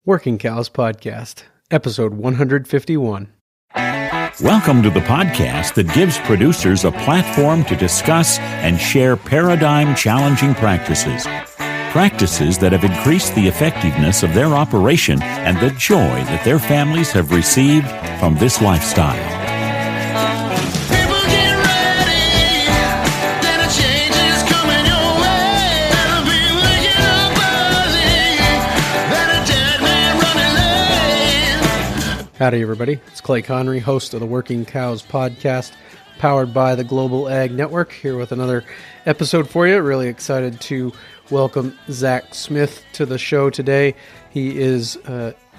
Working Cows Podcast, episode 151. Welcome to the podcast that gives producers a platform to discuss and share paradigm-challenging practices. Practices that have increased the effectiveness of their operation and the joy that their families have received from this lifestyle. Howdy, everybody. It's Clay Connery, host of the Working Cows Podcast, powered by the Global Ag Network, here with another episode for you. Really excited to welcome Zack Smith to the show today. He is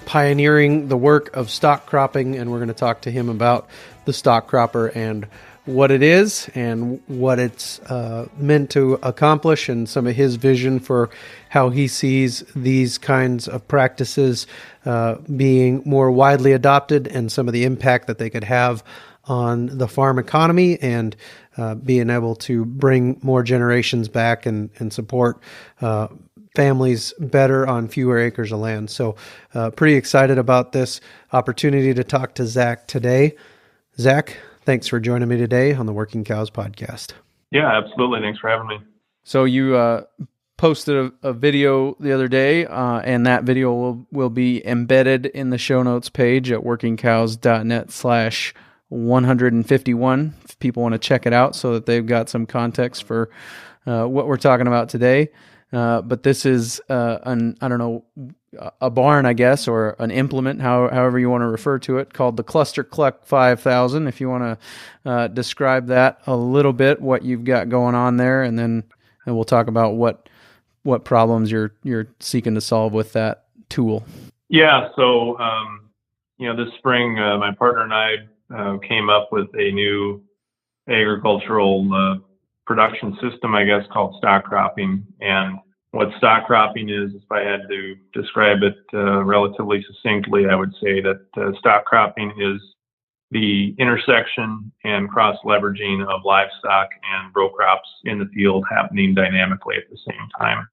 pioneering the work of stock cropping, and we're going to talk to him about the stock cropper and what it is and what it's meant to accomplish, and some of his vision for how he sees these kinds of practices being more widely adopted, and some of the impact that they could have on the farm economy, and being able to bring more generations back and support families better on fewer acres of land. So pretty excited about this opportunity to talk to Zack today. Zack, thanks for joining me today on the Working Cows Podcast. Yeah, absolutely. Thanks for having me. So you posted a video the other day, and that video will be embedded in the show notes page at workingcows.net/151 if people want to check it out so that they've got some context for what we're talking about today. But this is a barn, I guess, or an implement, however you want to refer to it, called the Cluster Cluck 5000. If you want to describe that a little bit, what you've got going on there, and we'll talk about what problems you're seeking to solve with that tool. Yeah, so this spring, my partner and I came up with a new agricultural production system, I guess, called stock cropping. And what stock cropping is, if I had to describe it relatively succinctly, I would say that stock cropping is the intersection and cross-leveraging of livestock and row crops in the field happening dynamically at the same time.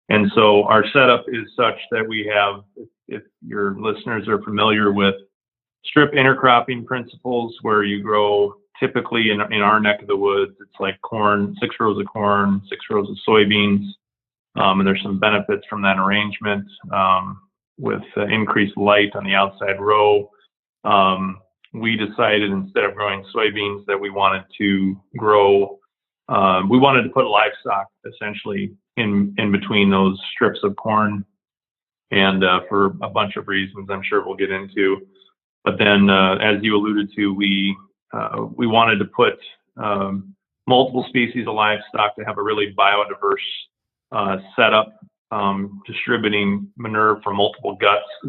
And so our setup is such that we have, if your listeners are familiar with strip intercropping principles, where you grow typically in our neck of the woods, it's like corn, 6 rows of corn, 6 rows of soybeans. And there's some benefits from that arrangement with increased light on the outside row. We decided, instead of growing soybeans, that we wanted to put livestock essentially in between those strips of corn, and for a bunch of reasons I'm sure we'll get into. But then, as you alluded to, we wanted to put multiple species of livestock to have a really biodiverse setup, distributing manure from multiple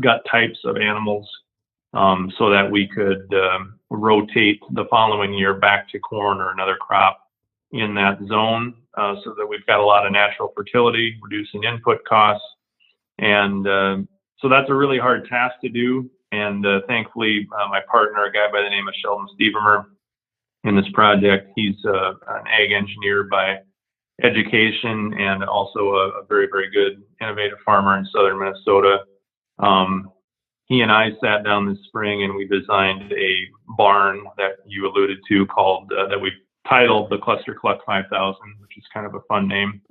gut types of animals, so that we could rotate the following year back to corn or another crop in that zone, so that we've got a lot of natural fertility, reducing input costs. And so that's a really hard task to do. And thankfully, my partner, a guy by the name of Sheldon Stevermer, in this project, he's an ag engineer by education and also a very, very good innovative farmer in southern Minnesota. He and I sat down this spring and we designed a barn that you alluded to, called that we titled the Cluster Cluck 5000, which is kind of a fun name,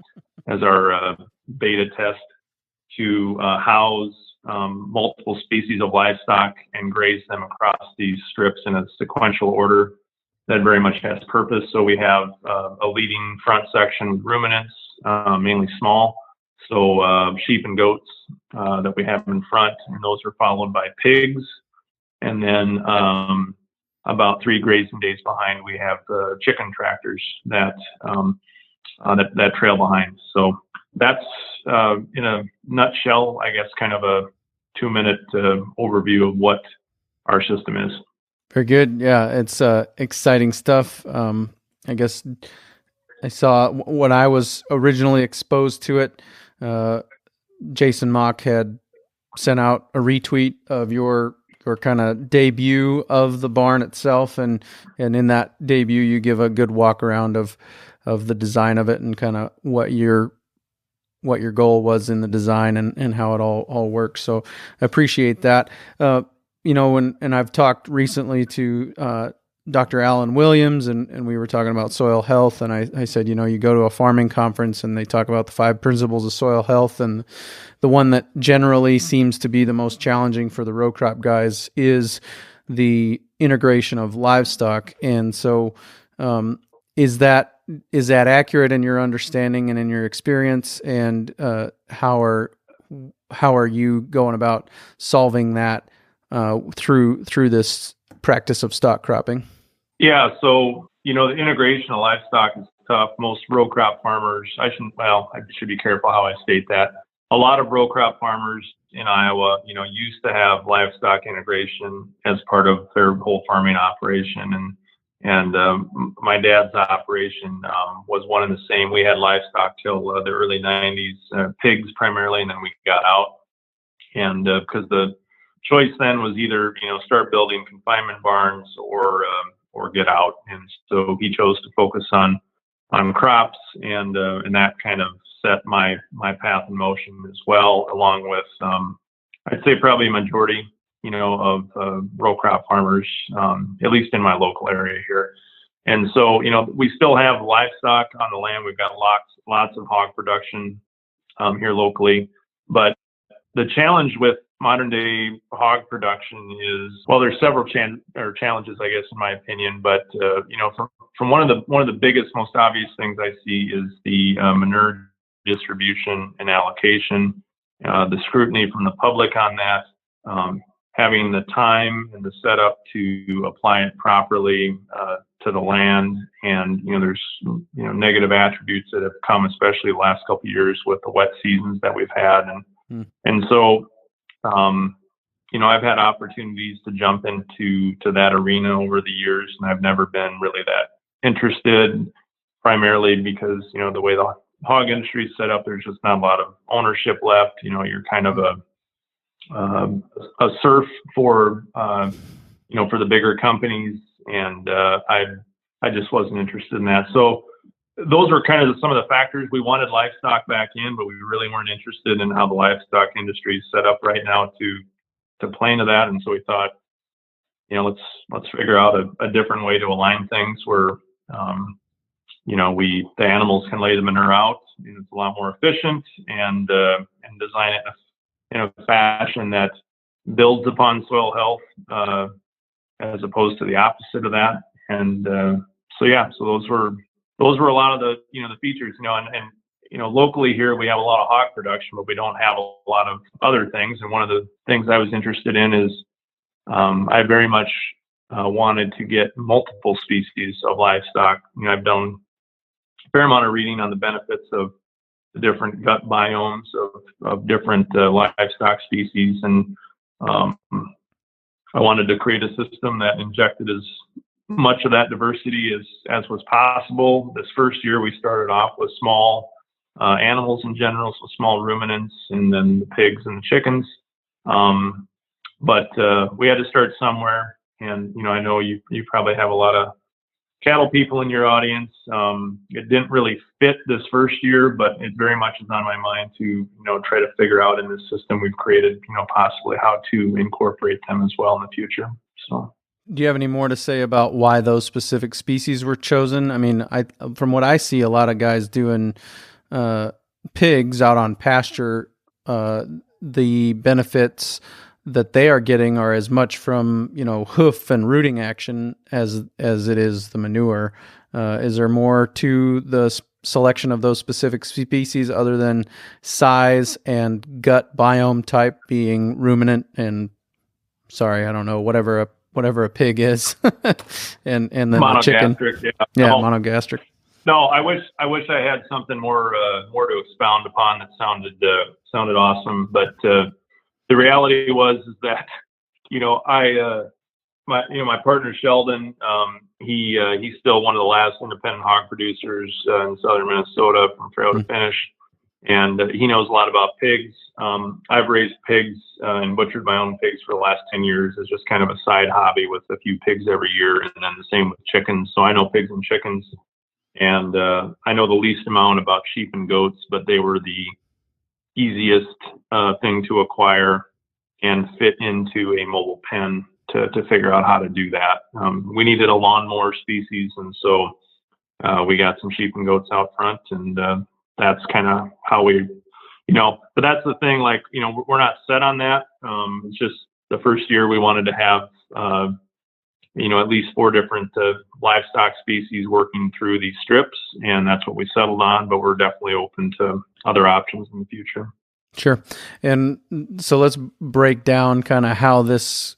as our beta test, to house multiple species of livestock and graze them across these strips in a sequential order that very much has purpose. So we have a leading front section with ruminants, mainly small, so sheep and goats that we have in front, and those are followed by pigs. And then about 3 grazing days behind, we have chicken tractors that trail behind. So that's in a nutshell, I guess, kind of a 2-minute overview of what our system is. Very good. Yeah, it's exciting stuff. I guess I saw when I was originally exposed to it, Jason Mock had sent out a retweet of your kind of debut of the barn itself, and in that debut you give a good walk around of the design of it and kind of what you're what your goal was in the design and how it all works. So I appreciate that. And I've talked recently to Dr. Alan Williams, and we were talking about soil health, and I said, you go to a farming conference and they talk about the 5 principles of soil health, and the one that generally seems to be the most challenging for the row crop guys is the integration of livestock. And so is that accurate in your understanding and in your experience? And how are you going about solving that through this practice of stock cropping? Yeah, so the integration of livestock is tough. Most row crop farmers, I should be careful how I state that. A lot of row crop farmers in Iowa, used to have livestock integration as part of their whole farming operation, and my dad's operation was one and the same. We had livestock till the early 90s, pigs primarily, and then we got out. And because the choice then was either start building confinement barns or get out, and so he chose to focus on crops, and that kind of set my path in motion as well, along with I'd say probably a majority of row crop farmers, at least in my local area here. And so we still have livestock on the land. We've got lots of hog production here locally, but the challenge with modern day hog production is, well, there's several challenges, I guess, in my opinion. But from one of the biggest, most obvious things I see is the manure distribution and allocation, the scrutiny from the public on that, having the time and the setup to apply it properly to the land, and there's negative attributes that have come, especially the last couple of years with the wet seasons that we've had, and so. I've had opportunities to jump into that arena over the years, and I've never been really that interested, primarily because, the way the hog industry is set up, there's just not a lot of ownership left. You're kind of a serf for, for the bigger companies. And I just wasn't interested in that. So those were kind of some of the factors. We wanted livestock back in, but we really weren't interested in how the livestock industry is set up right now to play into that. And so we thought, let's figure out a different way to align things where, the animals can lay the manure out, and it's a lot more efficient, and design it in a fashion that builds upon soil health, as opposed to the opposite of that. And so those were a lot of the the features, and locally here we have a lot of hog production, but we don't have a lot of other things. And one of the things I was interested in is I very much wanted to get multiple species of livestock. I've done a fair amount of reading on the benefits of the different gut biomes of different livestock species, and I wanted to create a system that injected as much of that diversity as was possible. This first year we started off with small animals in general, so small ruminants, and then the pigs and the chickens. But we had to start somewhere, and I know you probably have a lot of cattle people in your audience. It didn't really fit this first year, but it very much is on my mind to try to figure out in this system we've created, possibly how to incorporate them as well in the future. So. Do you have any more to say about why those specific species were chosen? I mean, from what I see, a lot of guys doing pigs out on pasture, the benefits that they are getting are as much from hoof and rooting action as it is the manure. Is there more to the selection of those specific species other than size and gut biome type being ruminant and I don't know, whatever a pig is, and then the chicken. Yeah, monogastric. No, I wish I had something more to expound upon that sounded awesome. But the reality is that my partner Sheldon, he's still one of the last independent hog producers in southern Minnesota from farrow to finish, and he knows a lot about pigs. I've raised pigs and butchered my own pigs for the last 10 years as just kind of a side hobby with a few pigs every year, and then the same with chickens. So I know pigs and chickens, and I know the least amount about sheep and goats, but they were the easiest thing to acquire and fit into a mobile pen to figure out how to do that. We needed a lawnmower species, and so we got some sheep and goats out front, and that's kind of how we, but that's the thing, like, we're not set on that. It's just the first year we wanted to have, at least 4 different livestock species working through these strips, and that's what we settled on, but we're definitely open to other options in the future. Sure. And so let's break down kind of how this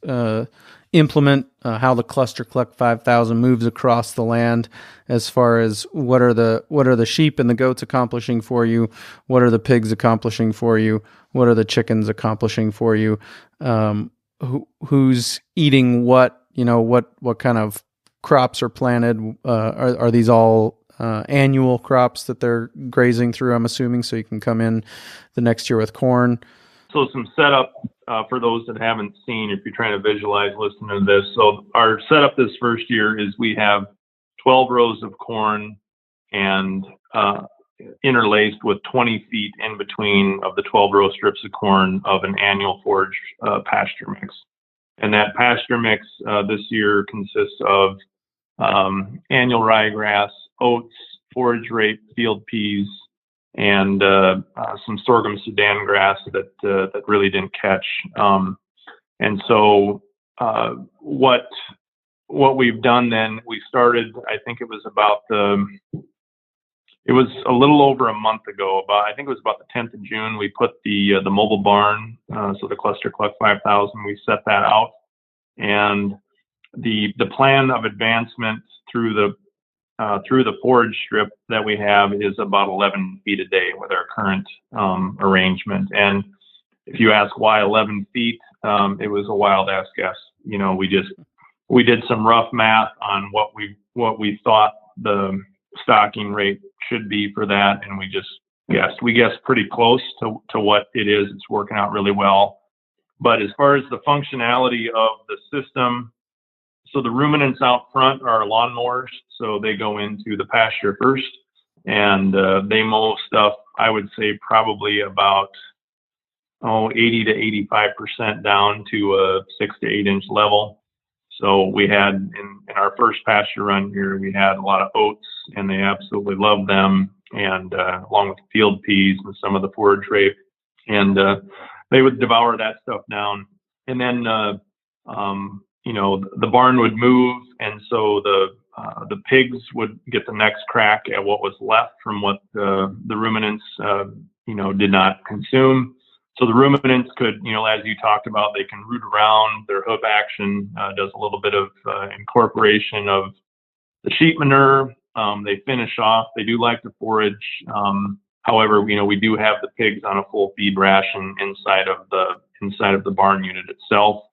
implement, how the Cluster Cluck 5000 moves across the land, as far as what are the sheep and the goats accomplishing for you, what are the pigs accomplishing for you, what are the chickens accomplishing for you, who's eating what, what kind of crops are planted, are these all annual crops that they're grazing through, I'm assuming, so you can come in the next year with corn. So some setup for those that haven't seen, if you're trying to visualize listening to this. So our setup this first year is we have 12 rows of corn and interlaced with 20 feet in between of the 12 row strips of corn of an annual forage pasture mix. And that pasture mix this year consists of annual ryegrass, oats, forage rape, field peas, and some sorghum Sudan grass that really didn't catch. And so what we've done then, we started, I think it was a little over a month ago, I think it was about the 10th of June, we put the mobile barn, so the Cluster Cluck 5000, we set that out. And the plan of advancement through the forage strip that we have is about 11 feet a day with our current arrangement. And if you ask why 11 feet, it was a wild ass guess. We did some rough math on what we thought the stocking rate should be for that, and we just guessed. We guessed pretty close to what it is. It's working out really well. But as far as the functionality of the system, so the ruminants out front are lawnmowers, so they go into the pasture first, and they mow stuff, I would say probably about 80 to 85% down to a 6 to 8 inch level. So we had, in our first pasture run here, we had a lot of oats, and they absolutely loved them, and along with the field peas and some of the forage rape, and they would devour that stuff down. And then the barn would move, and so the pigs would get the next crack at what was left from what the ruminants did not consume. So the ruminants could, as you talked about, they can root around. Their hoof action does a little bit of incorporation of the sheep manure. They finish off. They do like to forage. However, we do have the pigs on a full feed ration inside of the barn unit itself.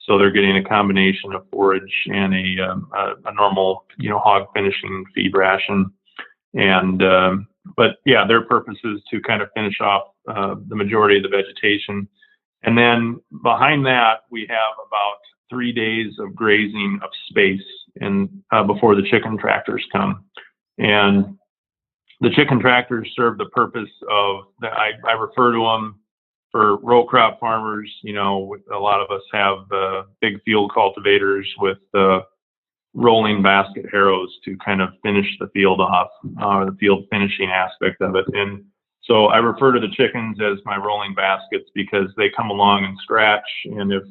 So they're getting a combination of forage and a normal, hog finishing feed ration. And but yeah, their purpose is to kind of finish off the majority of the vegetation. And then behind that, we have about 3 days of grazing of space before the chicken tractors come. And the chicken tractors serve the purpose of, I refer to them for row crop farmers. A lot of us have big field cultivators with rolling basket harrows to kind of finish the field off, the field finishing aspect of it. And so I refer to the chickens as my rolling baskets because they come along and scratch. And if,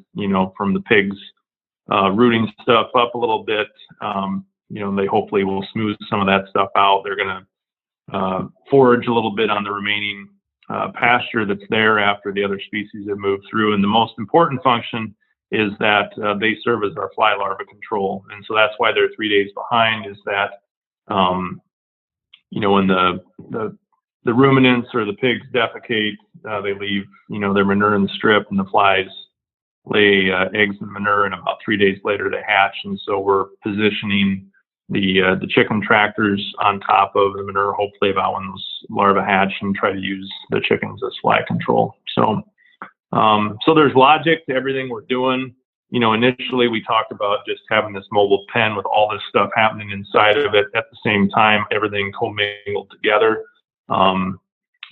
from the pigs rooting stuff up a little bit, they hopefully will smooth some of that stuff out. They're going to forage a little bit on the remaining pasture that's there after the other species have moved through. And the most important function is that they serve as our fly larva control. And so that's why they're 3 days behind, is that, when the ruminants or the pigs defecate, they leave, their manure in the strip, and the flies lay eggs in the manure, and about 3 days later they hatch. And so we're positioning the chicken tractors on top of the manure, hopefully about when those larvae hatch, and try to use the chickens as fly control. So there's logic to everything we're doing. Initially we talked about just having this mobile pen with all this stuff happening inside of it at the same time, everything commingled together.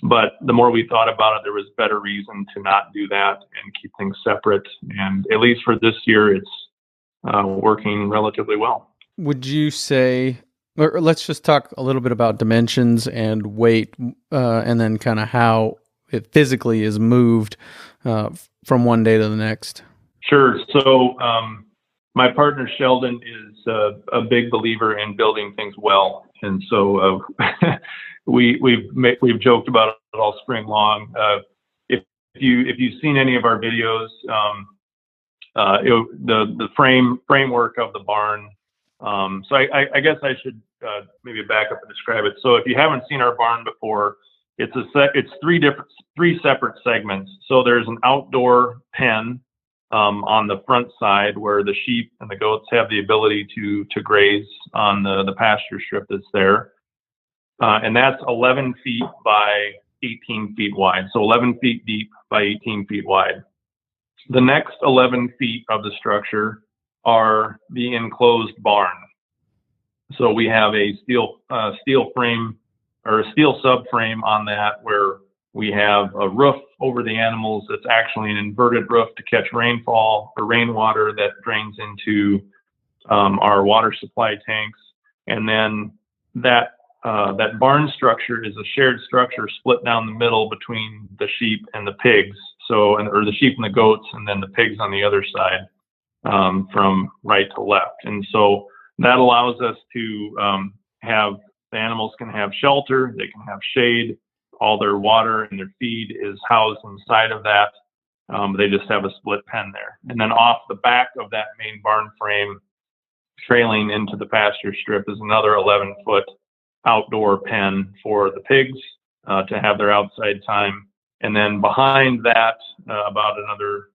But the more we thought about it, there was better reason to not do that and keep things separate. And at least for this year, it's working relatively well. Would you say, or let's just talk a little bit about dimensions and weight, and then kind of how it physically is moved from one day to the next? Sure. So my partner Sheldon is a big believer in building things well, and so we've joked about it all spring long. If you've seen any of our videos, the framework of the barn. So I guess I should maybe back up and describe it. So if you haven't seen our barn before, it's three separate segments. So there's an outdoor pen on the front side where the sheep and the goats have the ability to graze on the pasture strip that's there. And that's 11 feet by 18 feet wide. So 11 feet deep by 18 feet wide. The next 11 feet of the are the enclosed barn. So we have a steel frame or a steel subframe on that where we have a roof over the animals that's actually an inverted roof to catch rainfall or rainwater that drains into our water supply tanks. And then that barn structure is a shared structure split down the middle between the sheep and the pigs. Or the sheep and the goats, and then the pigs on the other side, from right to left. And so that allows us to have the animals can have shelter, they can have shade, all their water and their feed is housed inside of that. They just have a split pen there. And then off the back of that main barn frame, trailing into the pasture strip, is another 11-foot outdoor pen for the pigs to have their outside time. And then behind that, about another,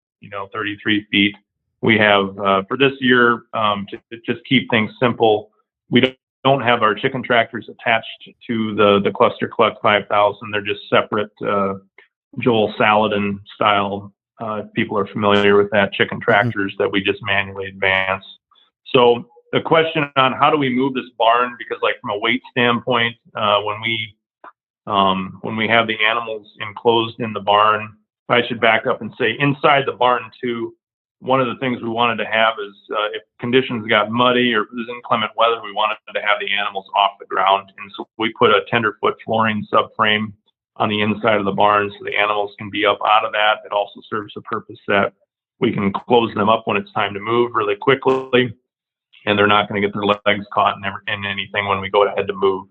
33 feet, we have, for this year, to just keep things simple, we don't have our chicken tractors attached to the Cluster Cluck 5000. They're just separate Joel Saladin style. People are familiar with that, chicken tractors that we just manually advance. So the question on how do we move this barn, because like from a weight standpoint, when we have the animals enclosed in the barn, I should back up and say inside the barn too, one of the things we wanted to have is if conditions got muddy or there's inclement weather, we wanted to have the animals off the ground. And so we put a tenderfoot flooring subframe on the inside of the barn so the animals can be up out of that. It also serves the purpose that we can close them up when it's time to move really quickly, and they're not going to get their legs caught in anything when we go ahead to move.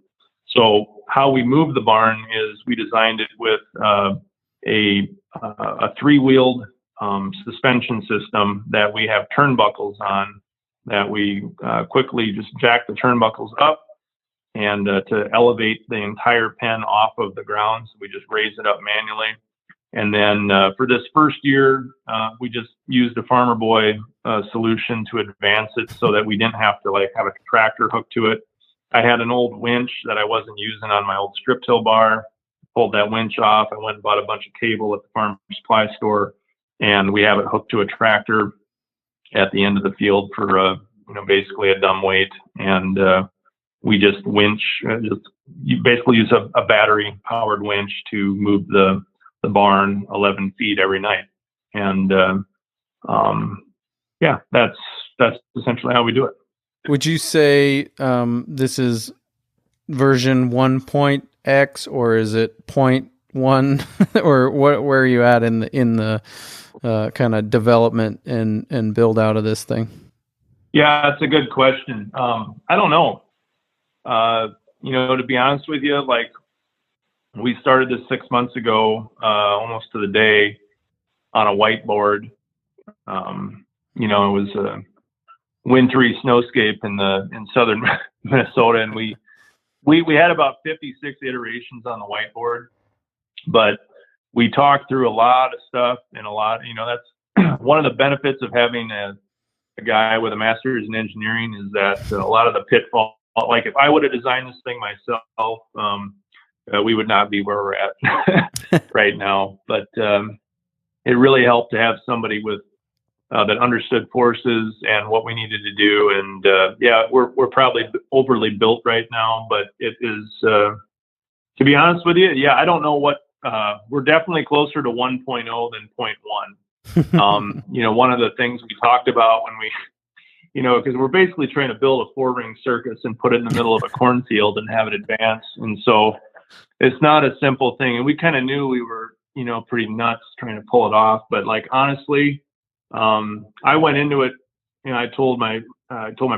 So how we move the barn is we designed it with a three-wheeled suspension system that we have turnbuckles on, that we quickly just jack the turnbuckles up and to elevate the entire pen off of the ground. So we just raise it up manually. And then for this first year, we just used a Farmer Boy solution to advance it so that we didn't have to have a tractor hooked to it. I had an old winch that I wasn't using on my old strip till bar, pulled that winch off. I went and bought a bunch of cable at the farm supply store, and we have it hooked to a tractor at the end of the field for basically a dumb weight. And we just winch, you basically use a battery powered winch to move the barn 11 feet every night. And that's essentially how we do it. Would you say this is version 1.x, or is it 0.1, or where are you at in the kind of development and build out of this thing? Yeah, that's a good question. I don't know. To be honest with you, we started this 6 months ago, almost to the day, on a whiteboard. It was a wintry snowscape in southern Minnesota, and we had about 56 iterations on the whiteboard, but we talked through a lot of stuff and that's one of the benefits of having a guy with a master's in engineering is that a lot of the pitfalls, like if I would have designed this thing myself, we would not be where we're at right now. But it really helped to have somebody with that understood forces and what we needed to do. And we're probably overly built right now, but it is To be honest with you, yeah, I don't know what, we're definitely closer to 1.0 than 0.1. One of the things we talked about when we, because we're basically trying to build a 4-ring circus and put it in the middle of a cornfield and have it advance. And so it's not a simple thing. And we kind of knew we were, pretty nuts trying to pull it off. But like, honestly, I went into it, I told my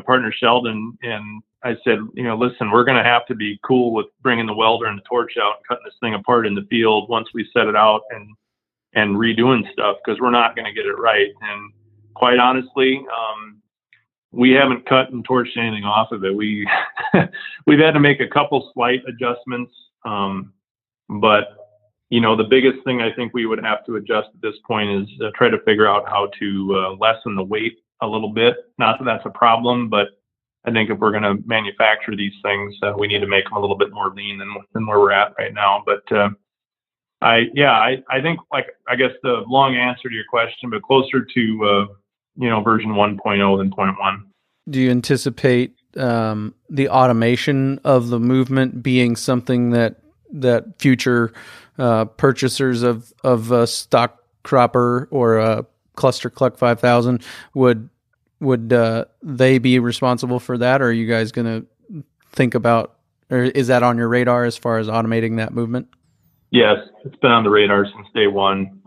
partner Sheldon, and I said, listen, we're going to have to be cool with bringing the welder and the torch out and cutting this thing apart in the field once we set it out and redoing stuff, because we're not going to get it right. And quite honestly, we haven't cut and torched anything off of it. We've had to make a couple slight adjustments. But the biggest thing I think we would have to adjust at this point is try to figure out how to lessen the weight a little bit. Not that that's a problem, but I think if we're going to manufacture these things, we need to make them a little bit more lean than where we're at right now. But I think, like, I guess the long answer to your question, but closer to version 1.0 than 0.1. Do you anticipate the automation of the movement being something that future purchasers of a stock cropper or a cluster Cluck 5000 would they be responsible for that, or are you guys going to think about, or is that on your radar as far as automating that movement? Yes, it's been on the radar since day one.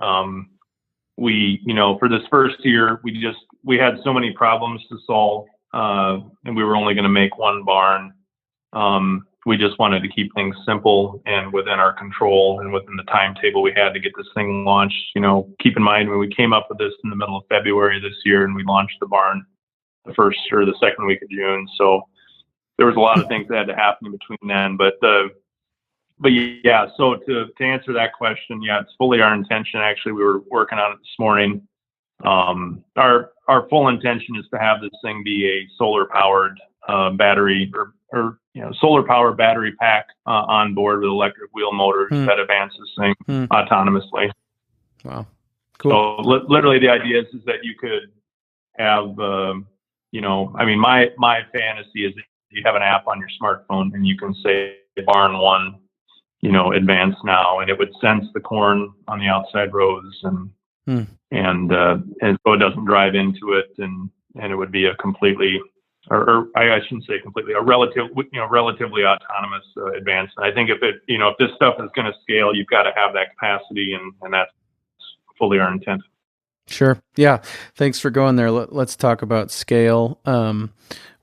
We, for this first year, we had so many problems to solve, and we were only going to make one barn. We just wanted to keep things simple and within our control and within the timetable we had to get this thing launched. Keep in mind, when we came up with this in the middle of February this year, and we launched the barn the first or the second week of June. So there was a lot of things that had to happen in between then. But yeah, so to answer that question, yeah, it's fully our intention. Actually, we were working on it this morning. Our full intention is to have this thing be a solar powered battery or solar power battery pack on board with electric wheel motors that advance this thing autonomously. Wow, cool. So literally, the idea is that you could have, my fantasy is that you have an app on your smartphone and you can say barn 1, advance now, and it would sense the corn on the outside rows and so it doesn't drive into it, and it would be a completely, or I shouldn't say completely, a relatively autonomous advance. And I think if this stuff is going to scale, you've got to have that capacity, and that's fully our intent. Sure. Yeah. Thanks for going there. Let's talk about scale.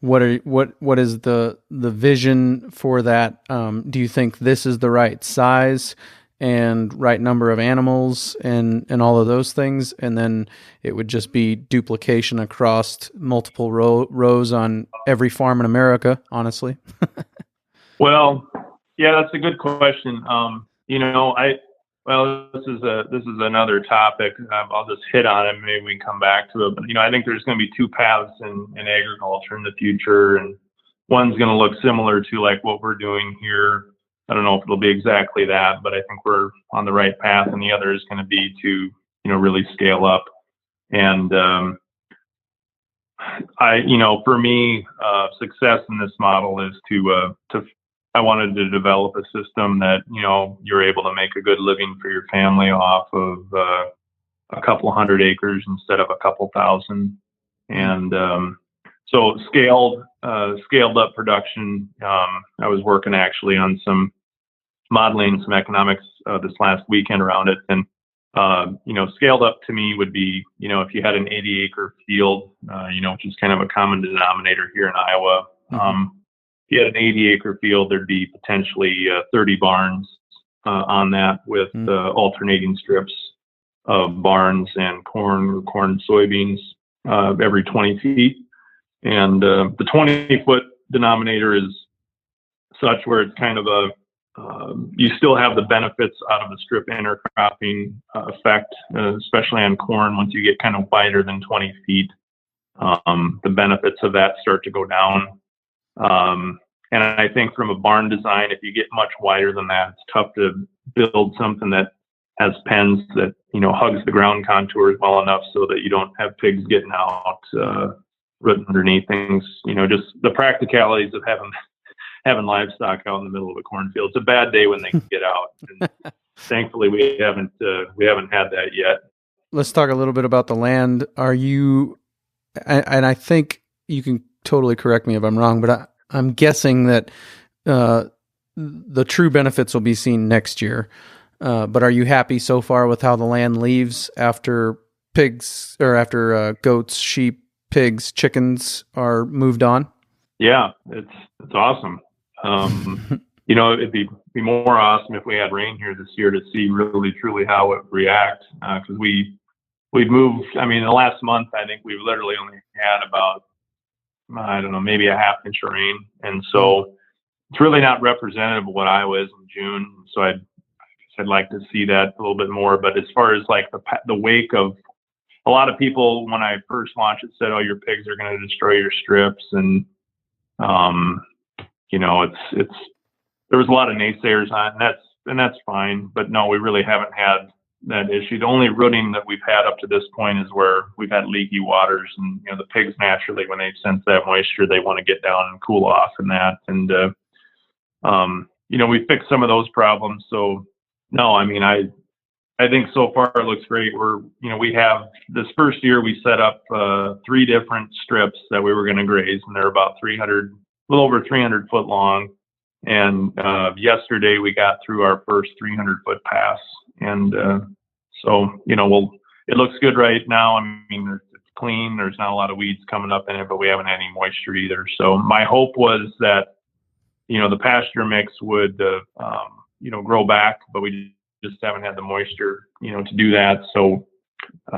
What is the vision for that? Do you think this is the right size and right number of animals and all of those things? And then it would just be duplication across multiple rows on every farm in America, honestly. Well, yeah, that's a good question. This is another topic. I'll just hit on it. Maybe we can come back to it. But, I think there's going to be two paths in agriculture in the future. And one's going to look similar to like what we're doing here. I don't know if it'll be exactly that, but I think we're on the right path. And the other is going to be to, really scale up. And, for me, success in this model is I wanted to develop a system that, you're able to make a good living for your family off of a couple hundred acres instead of a couple thousand. And so scaled up production. I was working actually on some modeling, some economics this last weekend around it. And, scaled up to me would be, if you had an 80-acre field, which is kind of a common denominator here in Iowa. If you had an 80-acre field, there'd be potentially 30 barns on that with alternating strips of barns and corn soybeans every 20 feet. And the 20-foot denominator is such where it's kind of you still have the benefits out of the strip intercropping effect, especially on corn. Once you get kind of wider than 20 feet, the benefits of that start to go down. And I think from a barn design, if you get much wider than that, it's tough to build something that has pens that, hugs the ground contours well enough so that you don't have pigs getting out, rooting underneath things, just the practicalities of having livestock out in the middle of a cornfield. It's a bad day when they can get out. And thankfully, we haven't had that yet. Let's talk a little bit about the land. Are you, and I think you can totally correct me if I'm wrong, but I'm guessing that the true benefits will be seen next year. But are you happy so far with how the land leaves after pigs, or after goats, sheep, pigs, chickens are moved on? Yeah, it's awesome. It'd be more awesome if we had rain here this year to see really truly how it reacts. Because we've moved. I mean, the last month I think we've literally only had about, I don't know, maybe a half inch of rain, and so it's really not representative of what Iowa is in June. So I'd like to see that a little bit more. But as far as like the wake of, a lot of people when I first launched it said, "Oh, your pigs are going to destroy your strips," and it's there was a lot of naysayers on it, and that's fine. But no, we really haven't had that issue. The only rooting that we've had up to this point is where we've had leaky waters, and the pigs naturally, when they sense that moisture, they want to get down and cool off in that. And we fixed some of those problems. So no, I mean, I think so far it looks great. We have this first year we set up 3 different strips that we were going to graze, and they're about a little over 300 foot long. And yesterday we got through our first 300-foot pass, and so it looks good right now. I mean, it's clean. There's not a lot of weeds coming up in it, but we haven't had any moisture either. So my hope was that the pasture mix would grow back, but we just haven't had the moisture to do that. So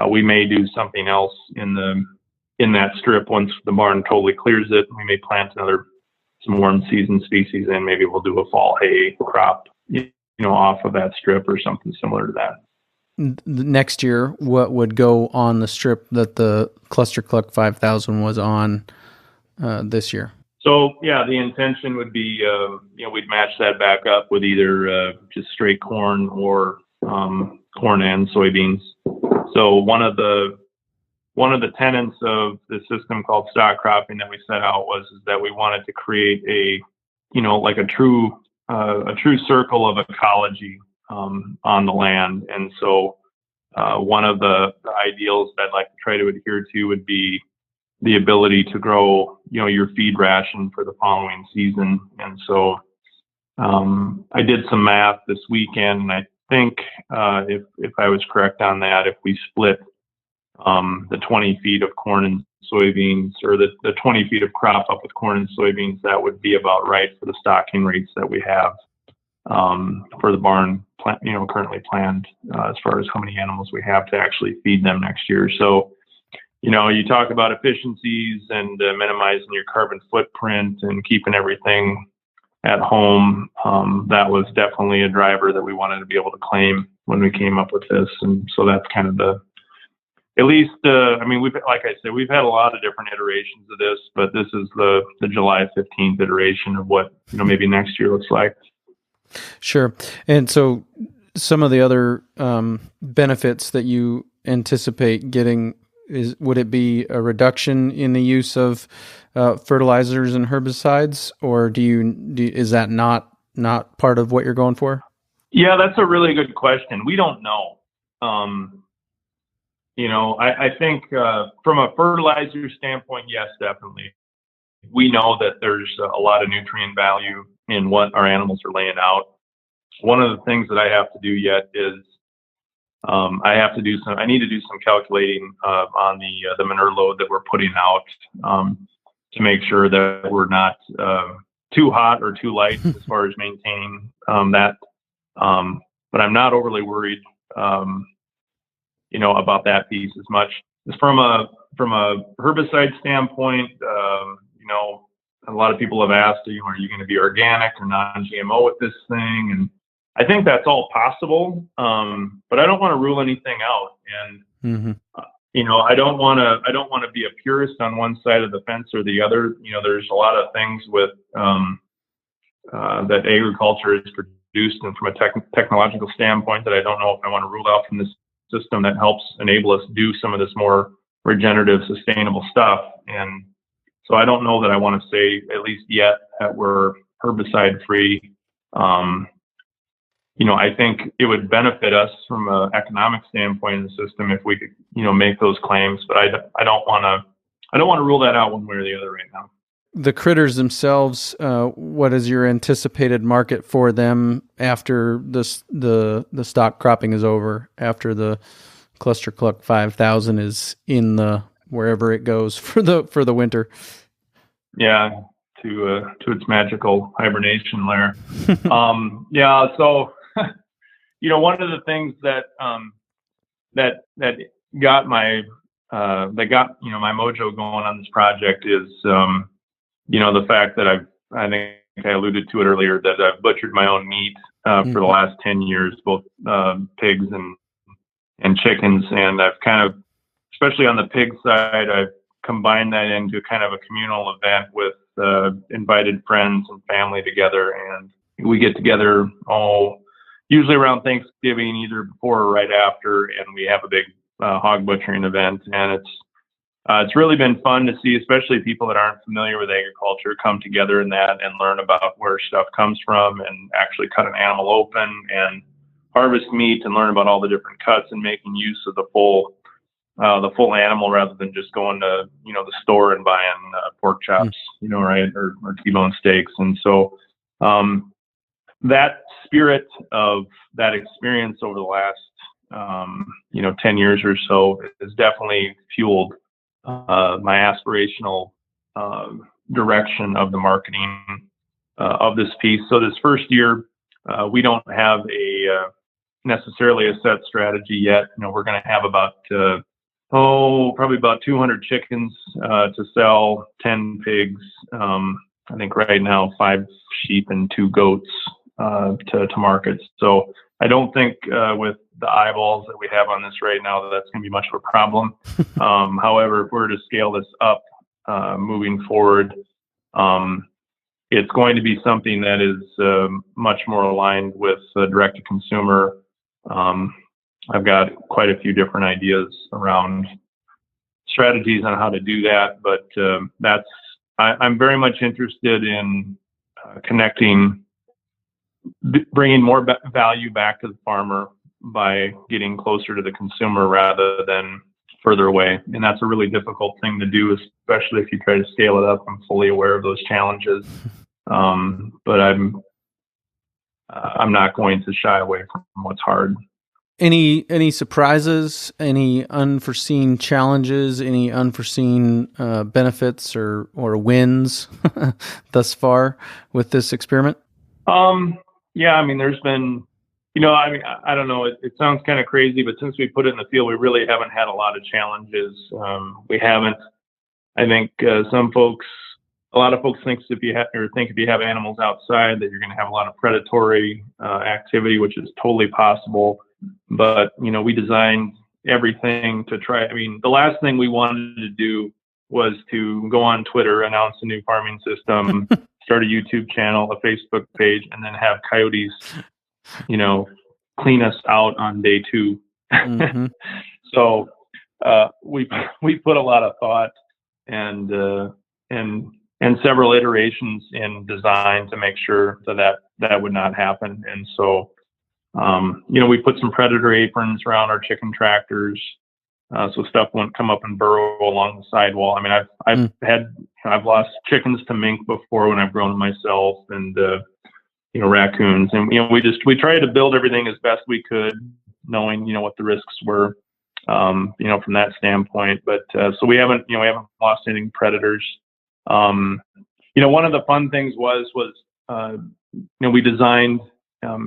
we may do something else in that strip once the barn totally clears it. We may plant some warm season species, and maybe we'll do a fall hay crop, off of that strip or something similar to that. Next year, what would go on the strip that the Cluster Cluck 5000 was on this year? So yeah, the intention would be, we'd match that back up with either just straight corn or corn and soybeans. So one of the tenets of the system called stock cropping that we set out is that we wanted to create a true circle of ecology on the land. And so one of the ideals that I'd like to try to adhere to would be the ability to grow, your feed ration for the following season. And so I did some math this weekend, and I think if I was correct on that, if we split the 20 feet of corn and soybeans, or the 20 feet of crop up with corn and soybeans, that would be about right for the stocking rates that we have for the barn, currently planned as far as how many animals we have to actually feed them next year. So, you talk about efficiencies and minimizing your carbon footprint and keeping everything at home. That was definitely a driver that we wanted to be able to claim when we came up with this. And so that's kind of like I said, we've had a lot of different iterations of this, but this is the July 15th iteration of what, maybe next year looks like. Sure. And so some of the other benefits that you anticipate getting would it be a reduction in the use of fertilizers and herbicides, or is that not part of what you're going for? Yeah, that's a really good question. We don't know. I think from a fertilizer standpoint, yes, definitely. We know that there's a lot of nutrient value in what our animals are laying out. One of the things that I have to do yet is I need to do some calculating on the manure load that we're putting out to make sure that we're not too hot or too light as far as maintaining that. But I'm not overly worried, about that piece as much. From a herbicide standpoint, a lot of people have asked, are you going to be organic or non-GMO with this thing? And I think that's all possible, but I don't want to rule anything out. And I don't want to be a purist on one side of the fence or the other. There's a lot of things with that agriculture is produced, and from a technological standpoint, that I don't know if I want to rule out from this system that helps enable us do some of this more regenerative, sustainable stuff. And so I don't know that I want to say, at least yet, that we're herbicide free. I think it would benefit us from an economic standpoint in the system if we could, make those claims. But I don't want to rule that out one way or the other right now. The critters themselves, what is your anticipated market for them after the stock cropping is over, after the Cluster Cluck 5000 is in the wherever it goes for the winter? Yeah, to its magical hibernation lair. So one of the things that got my my mojo going on this project is the fact that I think I alluded to it earlier, that I've butchered my own meat for the last 10 years, both pigs and chickens, and I've kind of, especially on the pig side, I've combined that into kind of a communal event with invited friends and family together, and we get together usually around Thanksgiving, either before or right after, and we have a big hog butchering event, and it's really been fun to see, especially people that aren't familiar with agriculture, come together in that and learn about where stuff comes from, and actually cut an animal open and harvest meat and learn about all the different cuts and making use of the full animal rather than just going to the store and buying pork chops, right, or T-bone steaks. And so that spirit of that experience over the last 10 years or so has definitely fueled my aspirational direction of the marketing of this piece. So this first year, we don't have necessarily a set strategy yet. We're going to have probably about 200 chickens to sell, 10 pigs. I think right now 5 sheep and 2 goats to market. So I don't think with the eyeballs that we have on this right now that's going to be much of a problem. However, if we're to scale this up moving forward, it's going to be something that is much more aligned with direct to consumer. I've got quite a few different ideas around strategies on how to do that, but I'm very much interested in connecting, bringing more value back to the farmer by getting closer to the consumer rather than further away. And that's a really difficult thing to do, especially if you try to scale it up. I'm fully aware of those challenges, but I'm not going to shy away from what's hard. Any surprises, any unforeseen challenges, any unforeseen benefits or wins thus far with this experiment? Yeah, I mean, there's been, I don't know, it sounds kind of crazy, but since we put it in the field, we really haven't had a lot of challenges. We haven't, I think a lot of folks think if you have animals outside that you're going to have a lot of predatory activity, which is totally possible. But, we designed everything to try. I mean, the last thing we wanted to do was to go on Twitter, announce a new farming system, start a YouTube channel, a Facebook page, and then have coyotes, clean us out on day 2. Mm-hmm. So we put a lot of thought and several iterations in design to make sure that would not happen. And so, we put some predator aprons around our chicken tractors, so stuff won't come up and burrow along the sidewall. I mean, I've lost chickens to mink before when I've grown them myself, and raccoons, and we tried to build everything as best we could, knowing what the risks were, from that standpoint. But so we haven't lost any predators. One of the fun things was we designed,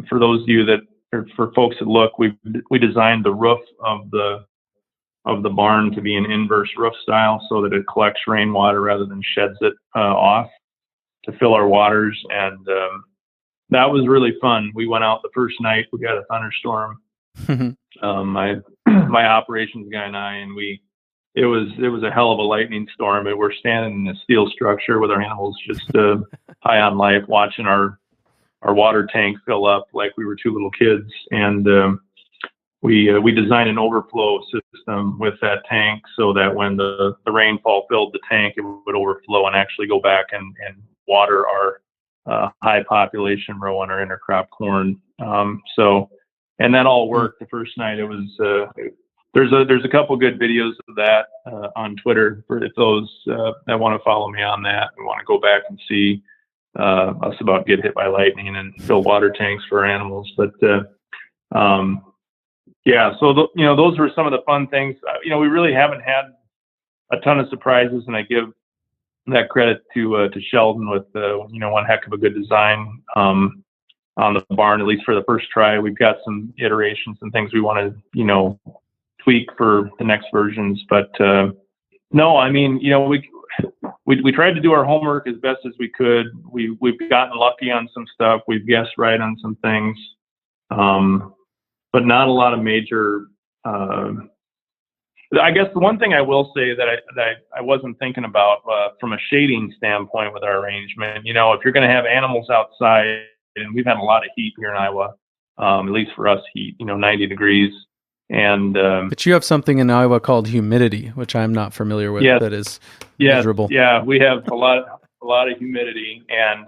for those of you or for folks that look, we designed the roof of the barn to be an inverse roof style so that it collects rainwater rather than sheds it off to fill our waters. And that was really fun. We went out the first night, we got a thunderstorm. My operations guy and I, and it was a hell of a lightning storm. And we're standing in a steel structure with our animals just high on life, watching our water tank fill up like we were 2 little kids. And we designed an overflow system with that tank so that when the rainfall filled the tank, it would overflow and actually go back and water high population row on our intercrop corn. And that all worked the first night. It was, there's a couple good videos of that on Twitter for those that want to follow me on that and want to go back and see us about get hit by lightning and fill water tanks for animals. But yeah, so those were some of the fun things. We really haven't had a ton of surprises, and I give that credit to Sheldon with one heck of a good design on the barn, at least for the first try. We've got some iterations and things we want to tweak for the next versions, but no, I mean, we tried to do our homework as best as we could. We've gotten lucky on some stuff. We've guessed right on some things, but not a lot of major. I guess the one thing I will say that I wasn't thinking about from a shading standpoint with our arrangement, if you're going to have animals outside, and we've had a lot of heat here in Iowa, at least for us, heat, 90 degrees. And but you have something in Iowa called humidity, which I'm not familiar with. Yes, that is miserable. Yeah, we have a lot of humidity, and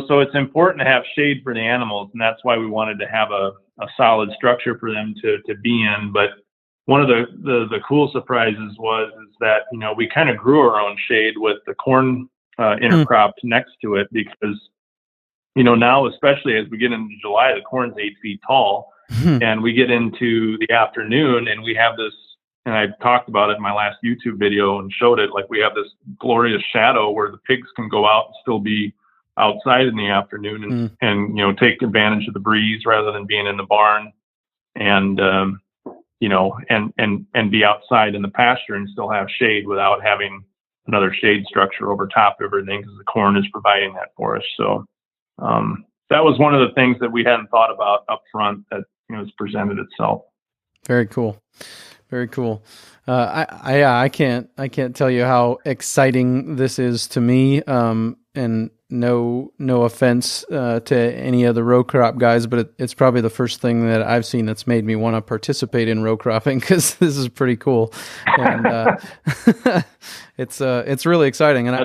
so it's important to have shade for the animals, and that's why we wanted to have a solid structure for them to be in. But one of the cool surprises is that we kind of grew our own shade with the corn intercropped next to it, because now, especially as we get into July, the corn's 8 feet tall. And we get into the afternoon and we have this, and I talked about it in my last YouTube video and showed it, like we have this glorious shadow where the pigs can go out and still be outside in the afternoon and take advantage of the breeze rather than being in the barn, and and be outside in the pasture and still have shade without having another shade structure over top of everything, because the corn is providing that for us. So that was one of the things that we hadn't thought about up front that has presented itself. Very cool. Very cool. I can't tell you how exciting this is to me. And no offense to any of the row crop guys, but it's probably the first thing that I've seen that's made me want to participate in row cropping, because this is pretty cool. And it's really exciting. And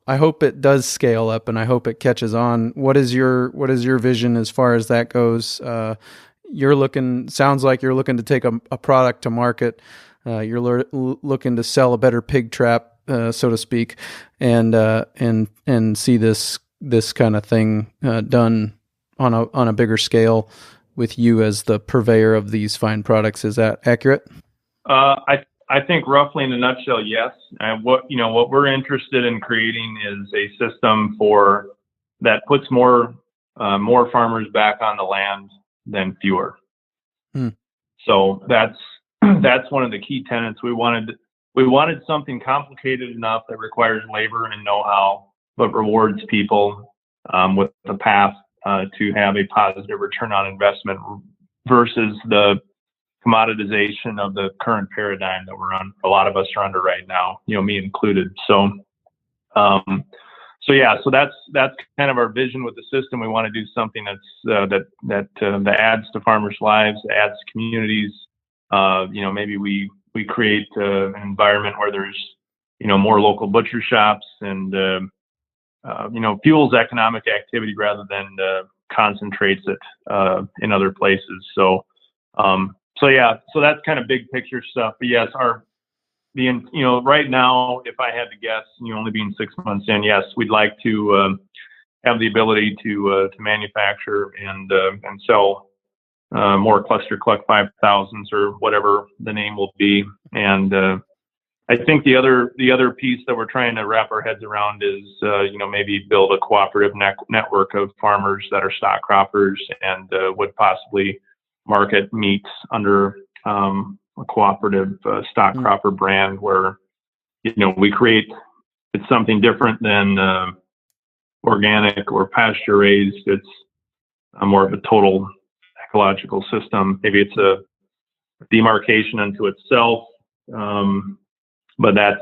I hope it does scale up, and I hope it catches on. What is your vision as far as that goes? Sounds like you're looking to take a product to market. You're looking to sell a better pig trap, so to speak, and see this kind of thing done on a bigger scale with you as the purveyor of these fine products. Is that accurate? I think roughly in a nutshell, yes. And what we're interested in creating is a system that puts more farmers back on the land than fewer. So that's one of the key tenets. We wanted something complicated enough that requires labor and know-how, but rewards people with the path to have a positive return on investment, versus the commoditization of the current paradigm that a lot of us are under right now, me included. So that's kind of our vision with the system. We want to do something that adds to farmers' lives, adds to communities. Maybe we create an environment where there's more local butcher shops and fuels economic activity rather than concentrates it in other places. So that's kind of big picture stuff. But yes, right now, if I had to guess, only being 6 months in, yes, we'd like to have the ability to manufacture and sell more cluster cluck 5000s or whatever the name will be. And I think the other piece that we're trying to wrap our heads around is maybe build a cooperative network of farmers that are stock croppers and would possibly market meats under a cooperative stock cropper brand, where we create it's something different than organic or pasture raised. It's more of a total ecological system. Maybe it's a demarcation unto itself, but that's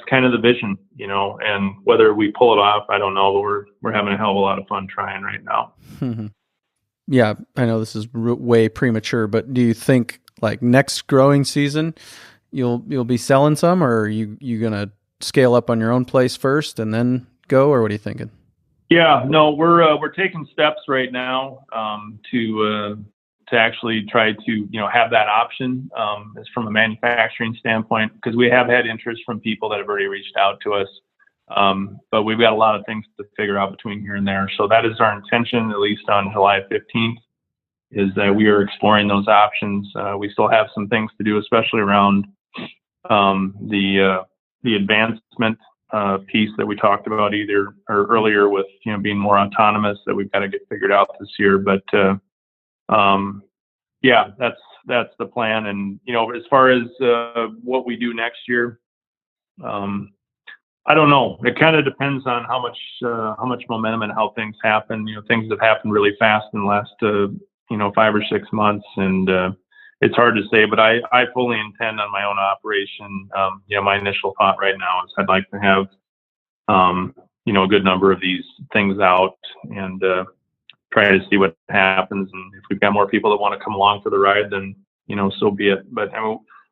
kind of the vision, and whether we pull it off, I don't know, but we're having a hell of a lot of fun trying right now. Yeah, I know this is way premature, but do you think like next growing season you'll be selling some, or are you gonna scale up on your own place first and then go, or what are you thinking? Yeah, no, we're taking steps right now to actually try to have that option as from a manufacturing standpoint, because we have had interest from people that have already reached out to us, but we've got a lot of things to figure out between here and there. So that is our intention, at least on July 15th, is that we are exploring those options. We still have some things to do, especially around the advancement piece that we talked about earlier with being more autonomous, that we've got to get figured out this year. But yeah, that's the plan. And as far as what we do next year, I don't know. It kind of depends on how much momentum and how things happen. Things have happened really fast in the last 5 or 6 months, and it's hard to say. But I fully intend on my own operation. My initial thought right now is I'd like to have a good number of these things out and try to see what happens. And if we've got more people that want to come along for the ride, then so be it. But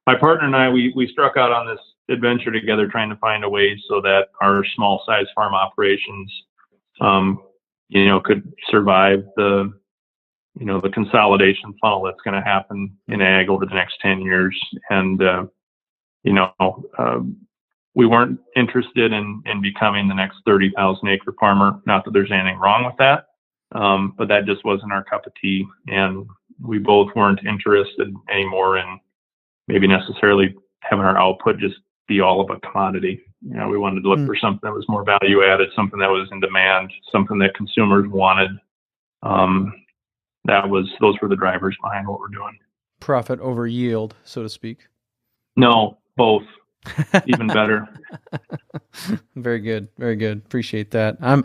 my partner and I, we struck out on this adventure together, trying to find a way so that our small size farm operations could survive the consolidation funnel that's going to happen in ag over the next 10 years. And we weren't interested in becoming the next 30,000 acre farmer. Not that there's anything wrong with that, but that just wasn't our cup of tea. And we both weren't interested anymore in maybe necessarily having our output just be all of a commodity. We wanted to look for something that was more value added, something that was in demand, something that consumers wanted. Those were the drivers behind what we're doing. Profit over yield, so to speak. No, both. Even better. Very good. Very good. Appreciate that. I'm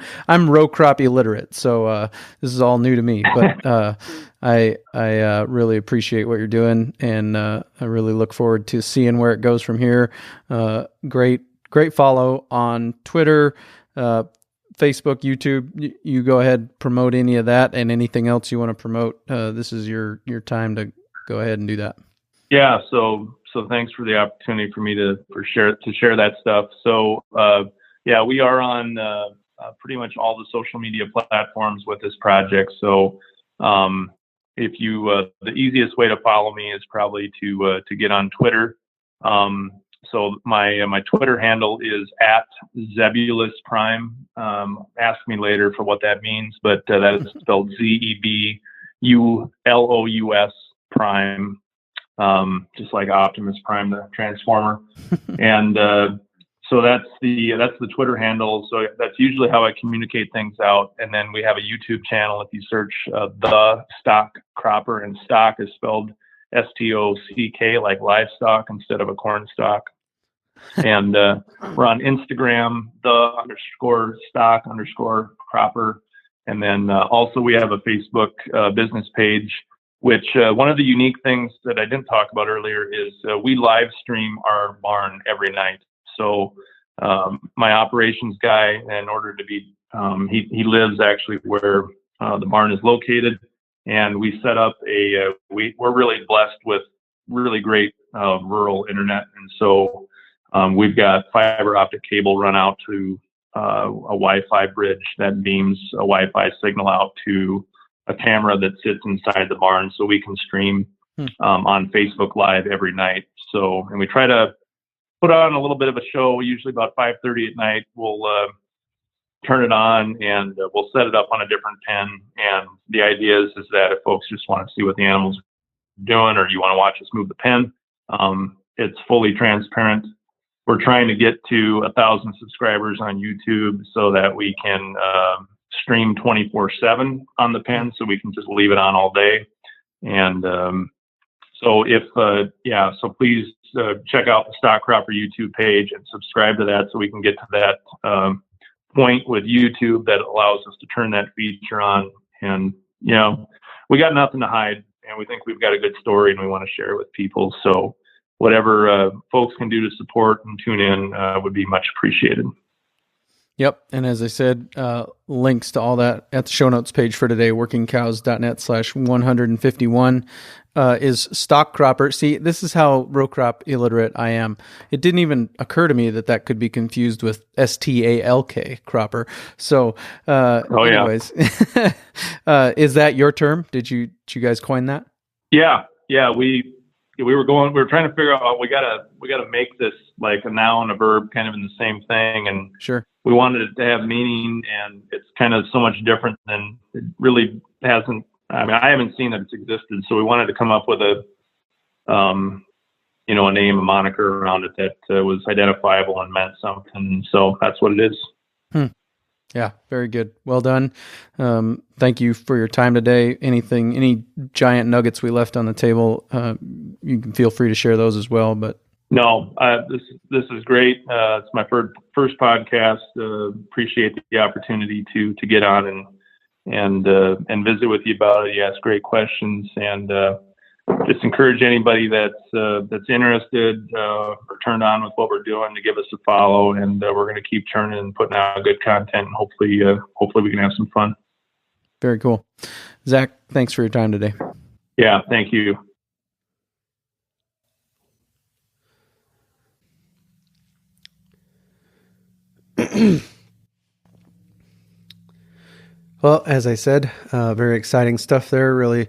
row crop illiterate, so this is all new to me, but I really appreciate what you're doing, and I really look forward to seeing where it goes from here. Great follow on Twitter, Facebook, YouTube. You go ahead, promote any of that, and anything else you want to promote. This is your time to go ahead and do that. Yeah. So thanks for the opportunity for me to share that stuff. So yeah, we are on pretty much all the social media platforms with this project. So if you the easiest way to follow me is probably to get on Twitter. So my Twitter handle is @ZebulusPrime. Ask me later for what that means, but that is spelled ZEBULOUS Prime. Just like Optimus Prime, the Transformer. And so that's the Twitter handle. So that's usually how I communicate things out. And then we have a YouTube channel. If you search The Stock Cropper, and stock is spelled STOCK, like livestock instead of a corn stalk. And we're on Instagram, _stock_cropper. And then also we have a Facebook business page, which one of the unique things that I didn't talk about earlier is we live stream our barn every night. So my operations guy, in order to be, he lives actually where the barn is located, and we set up we're really blessed with really great rural internet. And so we've got fiber optic cable run out to a Wi-Fi bridge that beams a Wi-Fi signal out to a camera that sits inside the barn, so we can stream on Facebook Live every night. So, and we try to put on a little bit of a show, usually about 5:30 at night. We'll turn it on and we'll set it up on a different pen. And the idea is that if folks just want to see what the animals are doing, or you want to watch us move the pen, it's fully transparent. We're trying to get to 1,000 subscribers on YouTube so that we can stream 24/7 on the pen, so we can just leave it on all day. And so so please check out the Stock Cropper YouTube page and subscribe to that, so we can get to that point with YouTube that allows us to turn that feature on. And we got nothing to hide, and we think we've got a good story, and we want to share it with people. So whatever folks can do to support and tune in would be much appreciated. Yep. And as I said, links to all that at the show notes page for today, workingcows.net/151, is stock cropper. See, this is how row crop illiterate I am. It didn't even occur to me that could be confused with STALK cropper. So, anyways, is that your term? Did you guys coin that? Yeah. We were trying to figure out, we gotta make this like a noun, a verb kind of in the same thing. And sure. We wanted it to have meaning, and it's kind of so much different than it really hasn't. I mean, I haven't seen that it's existed, so we wanted to come up with a name, a moniker around it that was identifiable and meant something. So that's what it is. Yeah, very good. Well done. Thank you for your time today. Any giant nuggets we left on the table, you can feel free to share those as well. But no, this is great. It's my first podcast. Appreciate the opportunity to get on and visit with you about it. You ask great questions, and just encourage anybody that's interested or turned on with what we're doing to give us a follow. And we're going to keep churning and putting out good content. And hopefully we can have some fun. Very cool. Zach, thanks for your time today. Yeah, thank you. Well, as I said, very exciting stuff there. Really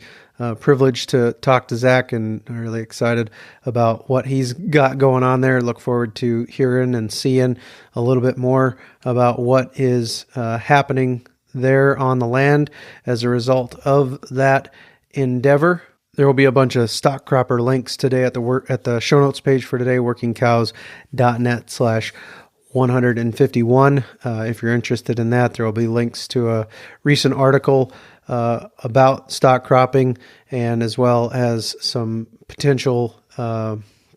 privileged to talk to Zack, and really excited about what he's got going on there. Look forward to hearing and seeing a little bit more about what is happening there on the land as a result of that endeavor. There will be a bunch of stock cropper links today at the show notes page for today, workingcows.net/151. If you're interested in that, there will be links to a recent article about stock cropping, and as well as some potential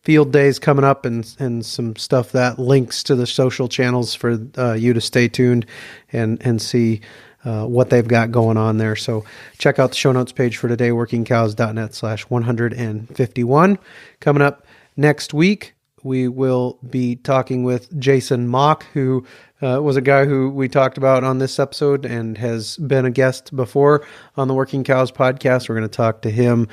field days coming up, and some stuff that links to the social channels for you to stay tuned and see what they've got going on there. So check out the show notes page for today, workingcows.net/151. Coming up next week, we will be talking with Jason Mock, who was a guy who we talked about on this episode and has been a guest before on the Working Cows podcast. We're going to talk to him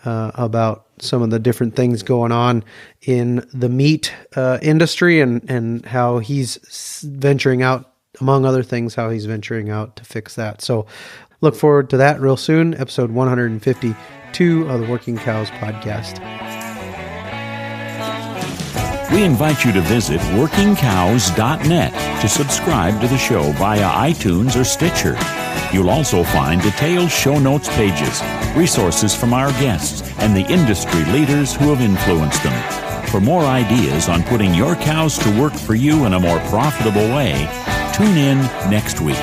about some of the different things going on in the meat industry, and how he's venturing out, among other things, how he's venturing out to fix that. So look forward to that real soon, episode 152 of the Working Cows podcast. We invite you to visit workingcows.net to subscribe to the show via iTunes or Stitcher. You'll also find detailed show notes pages, resources from our guests, and the industry leaders who have influenced them. For more ideas on putting your cows to work for you in a more profitable way, tune in next week.